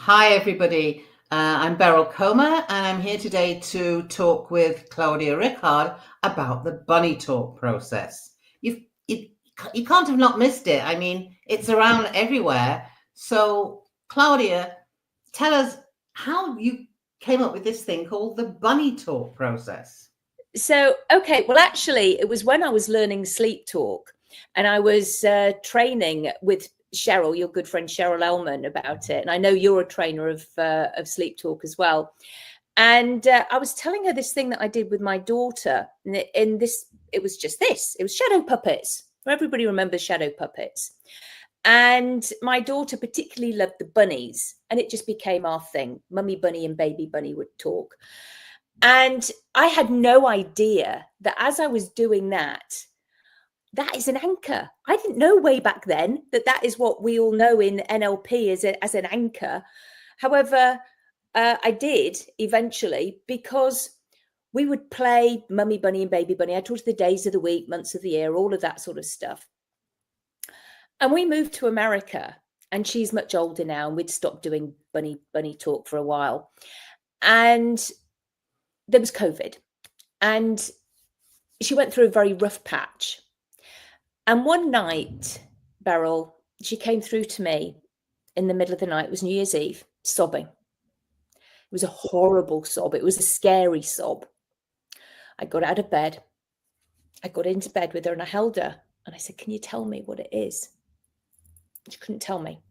Hi, everybody. I'm Beryl Comar, and I'm here today to talk with Claudia Rickard about the bunny talk process. You can't have not missed it. I mean, it's around everywhere. So, Claudia, tell us how you came up with this thing called the bunny talk process. So, okay, well, actually, it was when I was learning sleep talk and I was training with Cheryl, your good friend Cheryl Ellman, about it. And I know you're a trainer of sleep talk as well. And I was telling her this thing that I did with my daughter. And this, it was just this. It was shadow puppets. Everybody remembers shadow puppets. And my daughter particularly loved the bunnies. And it just became our thing. Mummy bunny and baby bunny would talk. And I had no idea that as I was doing that, that is an anchor. I didn't know way back then that that is what we all know in NLP as an anchor. However, I did eventually, because we would play Mummy Bunny and Baby Bunny. I taught her the days of the week, months of the year, all of that sort of stuff. And we moved to America, and she's much older now, and we'd stopped doing bunny talk for a while. And there was COVID, and she went through a very rough patch. And one night, Beryl, she came through to me in the middle of the night. It was New Year's Eve, sobbing. It was a horrible sob. It was a scary sob. I got out of bed. I got into bed with her and I held her and I said, "Can you tell me what it is?" She couldn't tell me.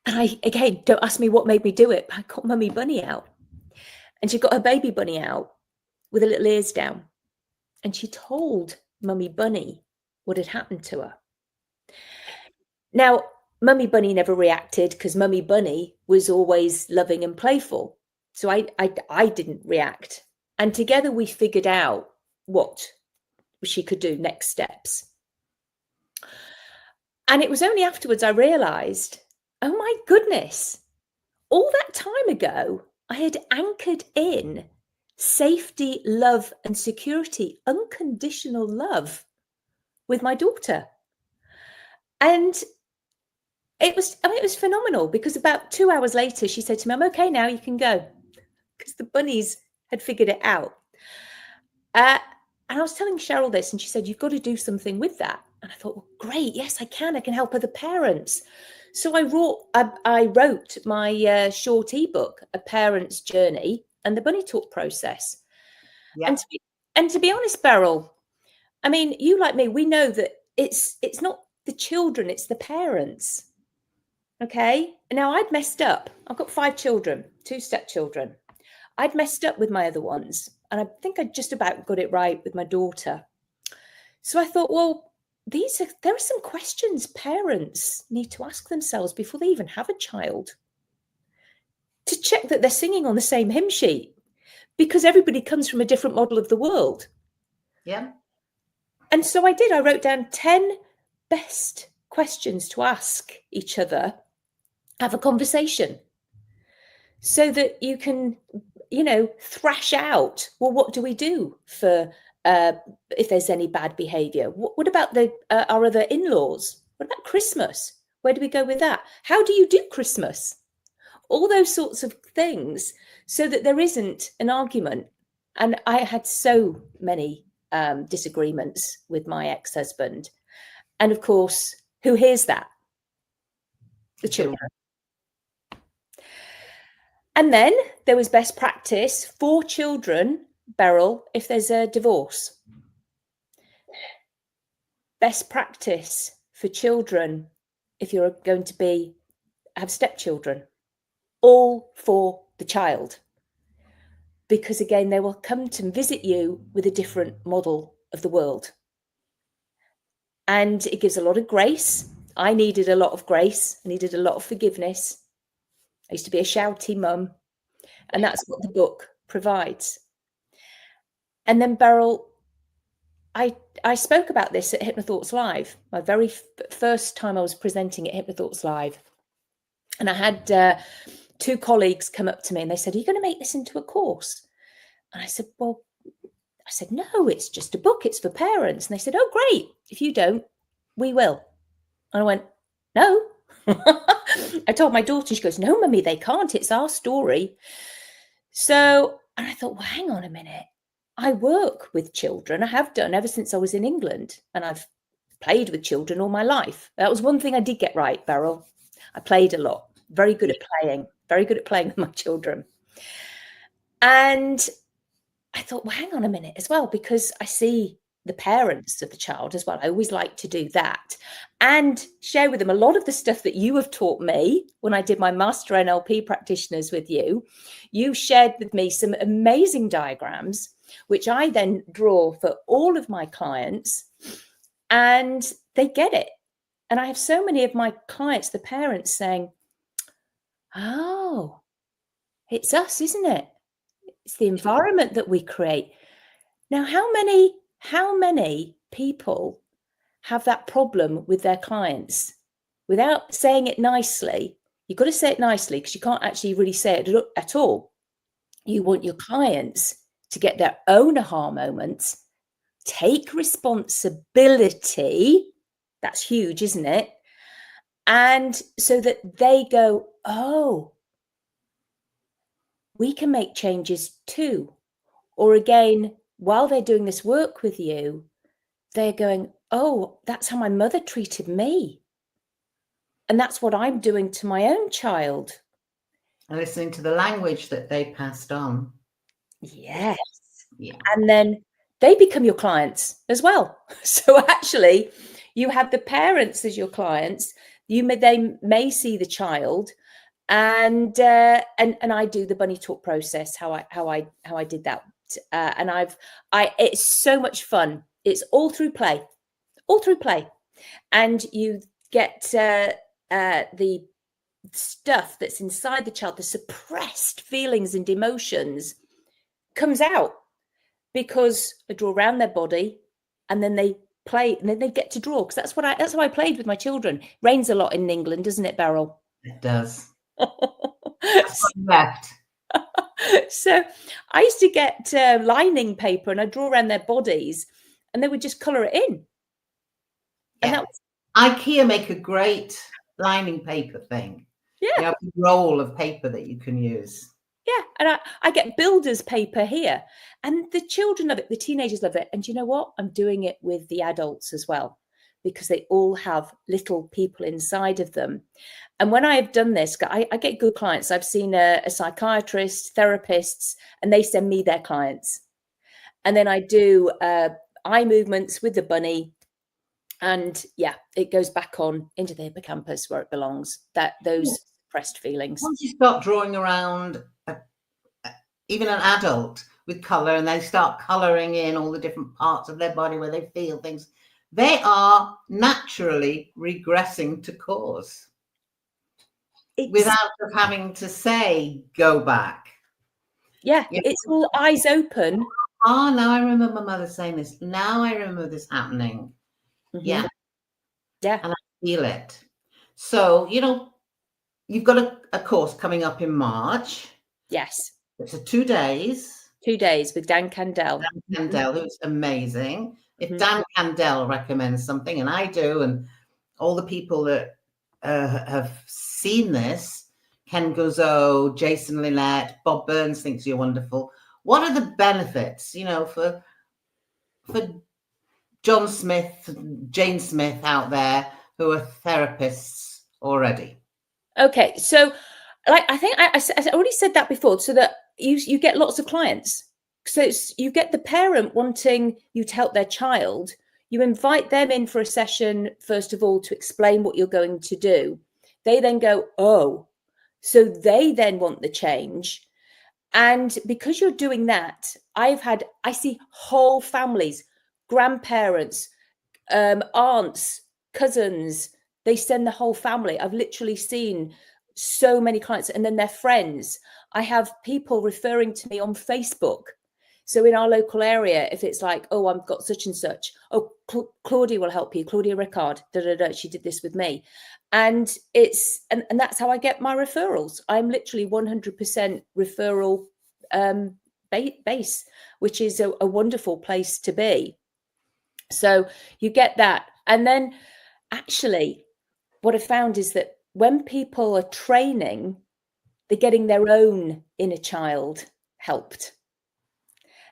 And again, don't ask me what made me do it, but I got Mummy Bunny out. And she got her baby bunny out with her little ears down. And she told Mummy Bunny what had happened to her. Now, Mummy Bunny never reacted because Mummy Bunny was always loving and playful. So I didn't react. And together we figured out what she could do, next steps. And it was only afterwards I realized, oh my goodness, all that time ago, I had anchored in safety, love, and security, unconditional love with my daughter. And it was phenomenal, because about 2 hours later, she said to me, "I'm okay now, you can go," because the bunnies had figured it out. And I was telling Cheryl this, and she said, "You've got to do something with that." And I thought, well, great, yes, I can help other parents. So I wrote my short ebook, A Parent's Journey and the Bunny Talk Process. Yeah. And to be honest, Beryl, I mean, you like me, we know that it's not the children, it's the parents. Okay. Now I'd messed up. I've got 5 children, 2 stepchildren. I'd messed up with my other ones. And I think I just about got it right with my daughter. So I thought, well, there are some questions parents need to ask themselves before they even have a child, to check that they're singing on the same hymn sheet, because everybody comes from a different model of the world. Yeah. And so I did. I wrote down 10 best questions to ask each other, have a conversation, so that you can, thrash out, well, what do we do for if there's any bad behavior? What about our other in-laws? What about Christmas? Where do we go with that? How do you do Christmas? All those sorts of things, so that there isn't an argument. And I had so many disagreements with my ex-husband. And of course, who hears that? The children. And then there was best practice for children, Beryl, if there's a divorce. Best practice for children if you're going to have stepchildren. All for the child. Because again, they will come to visit you with a different model of the world. And it gives a lot of grace. I needed a lot of grace. I needed a lot of forgiveness. I used to be a shouty mum. And that's what the book provides. And then, Beryl, I spoke about this at Hypnothoughts Live, my very first time I was presenting at Hypnothoughts Live. And I had 2 colleagues come up to me and they said, "Are you going to make this into a course?" And I said, "No, it's just a book. It's for parents." And they said, "Oh, great. If you don't, we will." And I went, "No, I told my daughter, she goes, no, mummy, they can't. It's our story. So, and I thought, well, hang on a minute. I work with children. I have done ever since I was in England, and I've played with children all my life. That was one thing I did get right, Beryl. I played a lot. Very good at playing. Very good at playing with my children. And I thought, well, hang on a minute as well, because I see the parents of the child as well. I always like to do that and share with them a lot of the stuff that you have taught me when I did my master NLP practitioners with you. You shared with me some amazing diagrams, which I then draw for all of my clients, and they get it. And I have so many of my clients, the parents, saying, oh, it's us, isn't it? It's the environment that we create. Now, how many people have that problem with their clients without saying it nicely? You've got to say it nicely, because you can't actually really say it at all. You want your clients to get their own aha moments, take responsibility. That's huge, isn't it? And so that they go, oh, we can make changes too. Or again, while they're doing this work with you, they're going, oh, that's how my mother treated me. And that's what I'm doing to my own child. And listening to the language that they passed on. Yes. Yeah. And then they become your clients as well. So actually, you have the parents as your clients. They may see the child, and I do the bunny talk process. How I did that, and it's so much fun. It's all through play, and you get the stuff that's inside the child, the suppressed feelings and emotions, comes out, because I draw around their body, and then they play, and then they get to draw. Because that's how I played with my children. Rains a lot in England, doesn't it, Beryl? It does. Left. So I used to get lining paper, and I'd draw around their bodies, and they would just colour it in. And that was IKEA make a great lining paper thing. Yeah. You have a roll of paper that you can use. Yeah, and I get builder's paper here, and the children love it, the teenagers love it. And you know what? I'm doing it with the adults as well, because they all have little people inside of them. And when I have done this, I get good clients. I've seen a psychiatrist, therapists, and they send me their clients. And then I do eye movements with the bunny. And yeah, it goes back on into the hippocampus where it belongs, those suppressed feelings. Once you start drawing around even an adult with colour, and they start colouring in all the different parts of their body where they feel things, they are naturally regressing to cause without having to say, go back. Yeah, it's all eyes open. Oh, now I remember my mother saying this. Now I remember this happening. Mm-hmm. Yeah. And I feel it. So, you've got a course coming up in March. Yes. It's 2 days. 2 days with Dan Candell. Dan Candell, who's amazing. If Dan Candell recommends something, and I do, and all the people that have seen this, Ken Guzzo, Jason Lynette, Bob Burns thinks you're wonderful. What are the benefits, for John Smith, Jane Smith out there who are therapists already? Okay, so I think I already said that before, so that you get lots of clients. So you get the parent wanting you to help their child. You invite them in for a session, first of all, to explain what you're going to do. They then go, oh, so they then want the change. And because you're doing that, I see whole families, grandparents, aunts, cousins, they send the whole family. I've literally seen so many clients, and then their friends. I have people referring to me on Facebook. So in our local area, if it's like, oh, I've got such and such, oh, Claudia will help you, Claudia Rickard, she did this with me. And and that's how I get my referrals. I'm literally 100% referral base, which is a wonderful place to be. So you get that. And then actually what I found is that when people are training, they're getting their own inner child helped.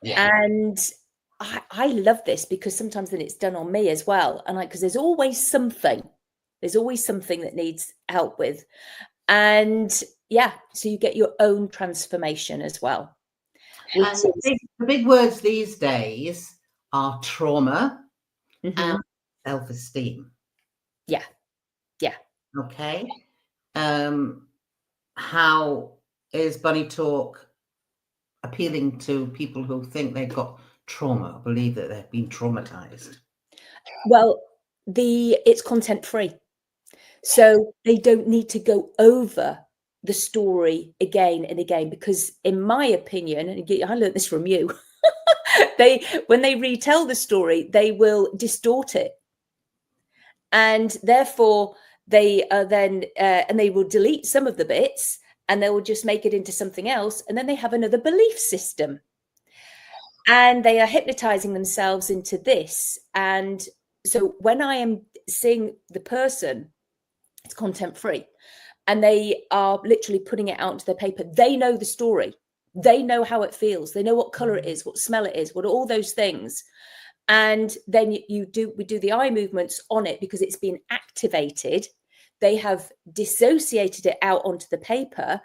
Yeah. And I love this because sometimes then it's done on me as well. And because there's always something that needs help with. And yeah, so you get your own transformation as well. And the big words these days are trauma and self-esteem. Yeah. Yeah. Okay. How is Bunny Talk appealing to people who think they've got trauma, or believe that they've been traumatized? Well, it's content free. So they don't need to go over the story again and again, because in my opinion, and I learned this from you, when they retell the story, they will distort it. And therefore they are then, and they will delete some of the bits and they will just make it into something else. And then they have another belief system. And they are hypnotizing themselves into this. And so when I am seeing the person, it's content free, and they are literally putting it out into their paper. They know the story. They know how it feels. They know what color it is, what smell it is, what all those things. And then we do the eye movements on it because it's been activated. They have dissociated it out onto the paper.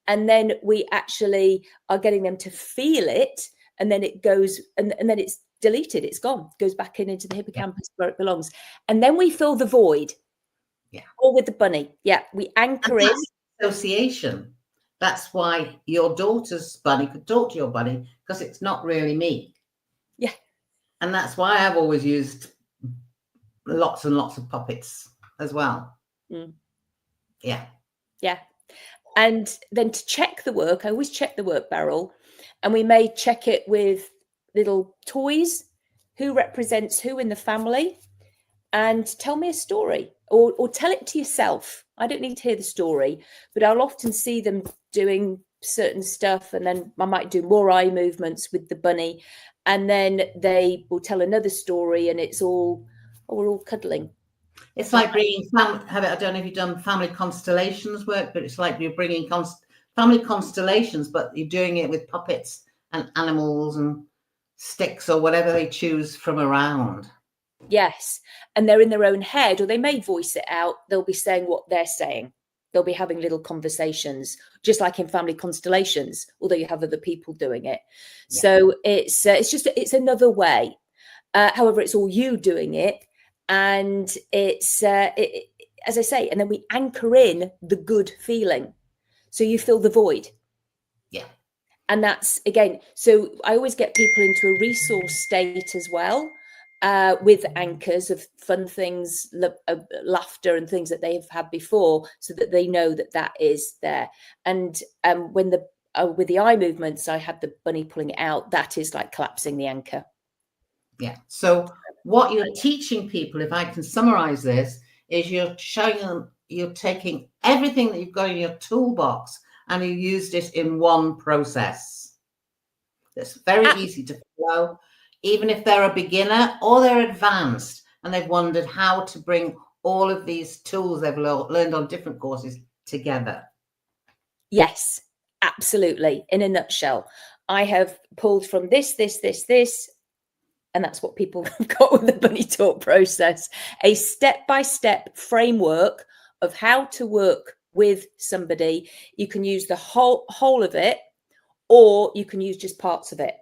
And then we actually are getting them to feel it. And then it goes, and then it's deleted. It's gone, goes back into the hippocampus where it belongs. And then we fill the void. Yeah. Or with the bunny. Yeah. We anchor in. Association. That's why your daughter's bunny could talk to your bunny, because it's not really me. Yeah. And that's why I've always used lots and lots of puppets as well. Yeah. Yeah. And then to check the work, I always check the work, Beryl, and we may check it with little toys. Who represents who in the family? And tell me a story, or tell it to yourself. I don't need to hear the story, but I'll often see them doing certain stuff, and then I might do more eye movements with the bunny, and then they will tell another story, and it's all, we're all cuddling. It's like bringing I don't know if you've done family constellations work, but it's like you're bringing family constellations, but you're doing it with puppets and animals and sticks or whatever they choose from around. Yes. And they're in their own head, or they may voice it out. They'll be saying what they're saying. They'll be having little conversations, just like in family constellations, although you have other people doing it. Yeah. So it's another way. However, it's all you doing it. And it's, as I say, and then we anchor in the good feeling. So you fill the void. Yeah. And that's, again, so I always get people into a resource state as well. With anchors of fun things, laughter and things that they have had before, so that they know that is there. And when with the eye movements, I had the bunny pulling it out. That is like collapsing the anchor. Yeah. So what you're teaching people, if I can summarize this, is you're showing them, you're taking everything that you've got in your toolbox and you used it in one process. That's very easy to follow. Even if they're a beginner or they're advanced and they've wondered how to bring all of these tools they've learned on different courses together. Yes, absolutely. In a nutshell, I have pulled from this, and that's what people have got with the Bunny Talk process. A step-by-step framework of how to work with somebody. You can use the whole of it, or you can use just parts of it.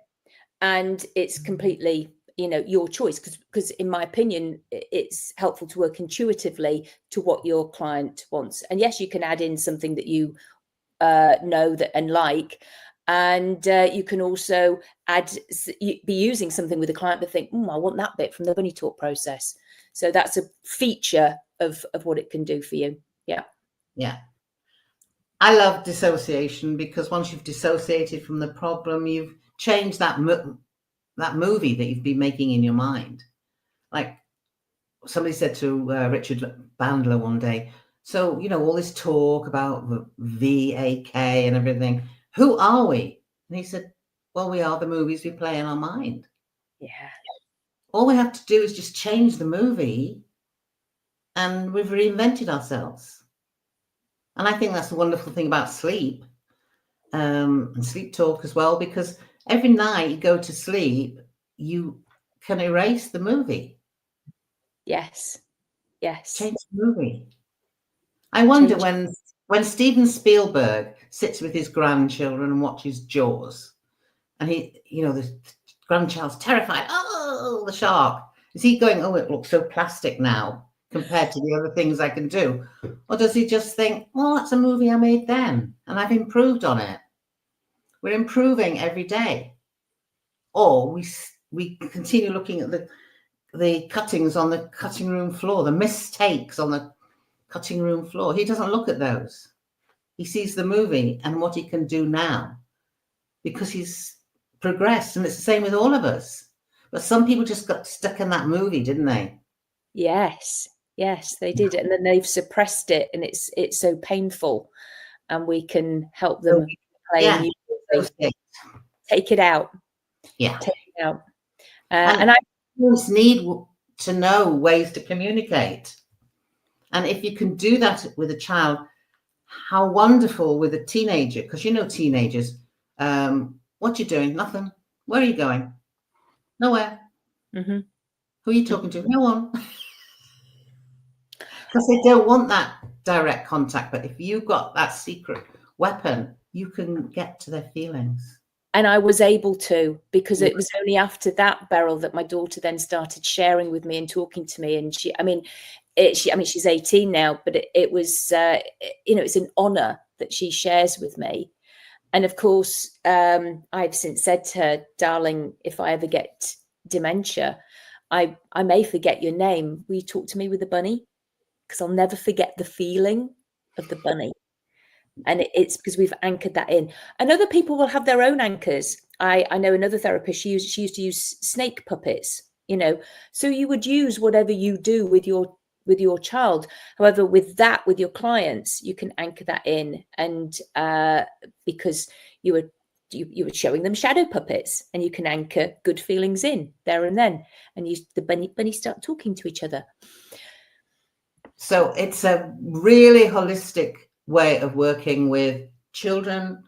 And it's completely, your choice, because in my opinion, it's helpful to work intuitively to what your client wants. And yes, you can add in something that you know that and like, and you can also be using something with a client but think, I want that bit from the Bunny Talk process. So that's a feature of what it can do for you. Yeah. Yeah. I love dissociation, because once you've dissociated from the problem, you've changed that movie that you've been making in your mind. Like somebody said to Richard Bandler one day, so, all this talk about the VAK and everything, who are we? And he said, well, we are the movies we play in our mind. Yeah. All we have to do is just change the movie and we've reinvented ourselves. And I think that's the wonderful thing about sleep, and sleep talk as well, because every night you go to sleep, you can erase the movie. Yes. Yes. Change the movie. I wonder when Steven Spielberg sits with his grandchildren and watches Jaws, and the grandchild's terrified. Oh, the shark. Is he going, oh, it looks so plastic now compared to the other things I can do? Or does he just think, well, that's a movie I made then and I've improved on it? We're improving every day. Or we continue looking at the cuttings on the cutting room floor, the mistakes on the cutting room floor. He doesn't look at those. He sees the movie and what he can do now because he's progressed. And it's the same with all of us. But some people just got stuck in that movie, didn't they? Yes, they did. And then they've suppressed it, and it's so painful. And we can help them play a new movie. Take it out. Yeah. Take it out. And I need to know ways to communicate. And if you can do that with a child, how wonderful with a teenager, because teenagers, what you doing? Nothing. Where are you going? Nowhere. Mm-hmm. Who are you talking to? No one. Because they don't want that direct contact. But if you've got that secret weapon, you can get to their feelings. And I was able to, because it was only after that, Beryl, that my daughter then started sharing with me and talking to me. And she's 18 now, but it was, it's an honor that she shares with me. And of course, I've since said to her, darling, if I ever get dementia, I may forget your name. Will you talk to me with the bunny? Because I'll never forget the feeling of the bunny. And it's because we've anchored that in. And other people will have their own anchors. I know another therapist, she used to use snake puppets, so you would use whatever you do with your child. However, with your clients, you can anchor that in. And because you were showing them shadow puppets, and you can anchor good feelings in there and then. And the bunny start talking to each other. So it's a really holistic way of working with children,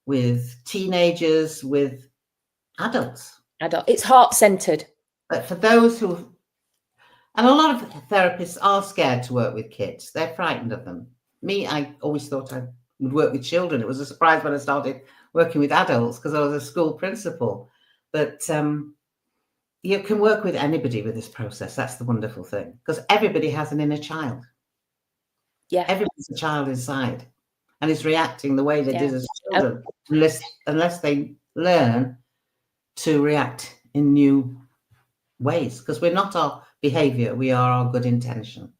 with teenagers, with adults. It's heart-centered. But for those and a lot of therapists are scared to work with kids. They're frightened of them. Me, I always thought I would work with children. It was a surprise when I started working with adults because I was a school principal. But you can work with anybody with this process. That's the wonderful thing, because everybody has an inner child. Yeah, everybody's a child inside and is reacting the way they did as children, unless they learn to react in new ways, because we're not our behavior, we are our good intention.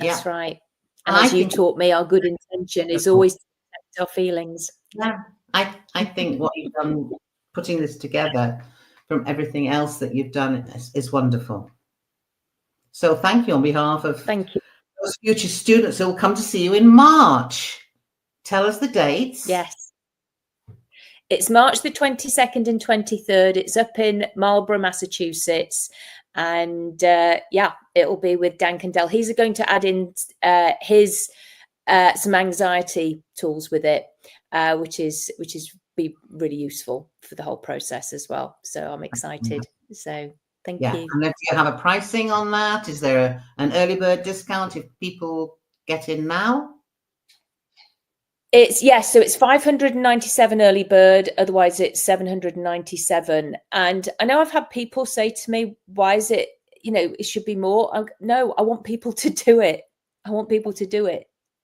That's right. And as you taught me, our good intention is always to protect our feelings. Yeah, I think what you've done, putting this together from everything else that you've done, is wonderful. So thank you on behalf of those future students who will come to see you in March. Tell us the dates. Yes. It's March the 22nd and 23rd. It's up in Marlborough, Massachusetts. And it'll be with Dan Candell. He's going to add in his some anxiety tools with it, which is be really useful for the whole process as well. So I'm excited. So thank you. And if you have a pricing on that, is there an early bird discount if people get in now? So it's 597 early bird, otherwise it's 797. And I know I've had people say to me, why is it, it should be more? No, I want people to do it.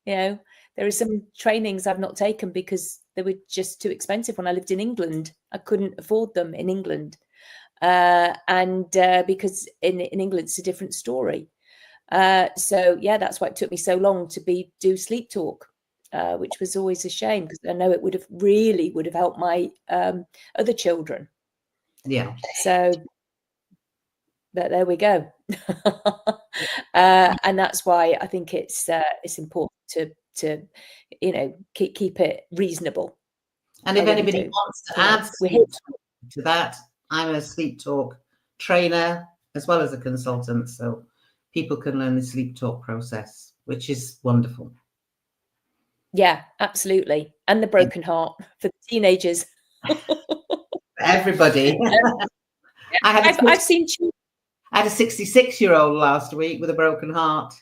There are some trainings I've not taken because they were just too expensive when I lived in England. I couldn't afford them in England. Because in England, it's a different story. That's why it took me so long to do sleep talk. Which was always a shame, because I know it would have helped my other children. Yeah. So there we go. And that's why I think it's important to keep it reasonable. And if anybody wants to add to that, I'm a sleep talk trainer as well as a consultant. So people can learn the sleep talk process, which is wonderful. Yeah, absolutely. And the broken heart for the teenagers. Everybody. I've seen. I had a 66-year-old last week with a broken heart.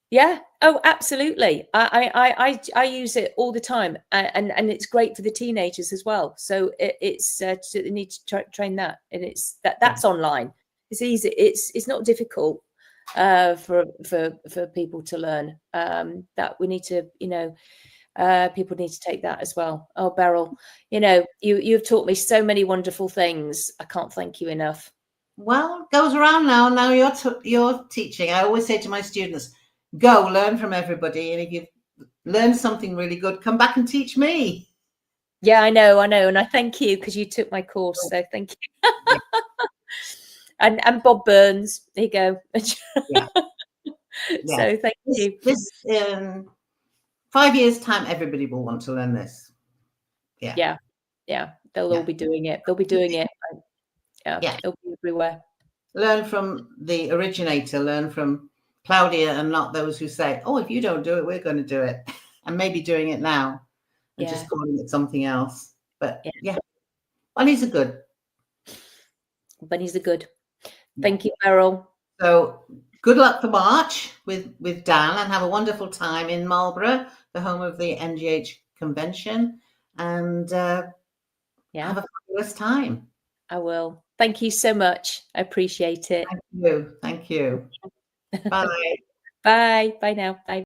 Yeah. Oh, absolutely. I use it all the time, and it's great for the teenagers as well. So it's you need to train that, and that's online. It's easy. It's not difficult for people to learn. That we need to, people need to take that as well. Oh, Beryl, you've taught me so many wonderful things. I can't thank you enough. Well, it goes around now. Now you're teaching. I always say to my students, go learn from everybody, and if you've learned something really good, come back and teach me. Yeah, I know, and I thank you because you took my course, so thank you. Yeah. and Bob Burns, there you go. Yeah. So thank you. This 5 years' time, everybody will want to learn this. Yeah. They'll all be doing it. They'll be doing it. Yeah, it'll be everywhere. Learn from the originator. Learn from Claudia, and not those who say, "Oh, if you don't do it, we're going to do it," and maybe doing it now and just calling it something else. But bunnies are good. Bunnies are good. Thank you, Beryl. So good luck for March with Dan, and have a wonderful time in Marlborough, the home of the NGH convention, and have a fabulous time. I will. Thank you so much. I appreciate it. Thank you. Bye. Bye now. Bye.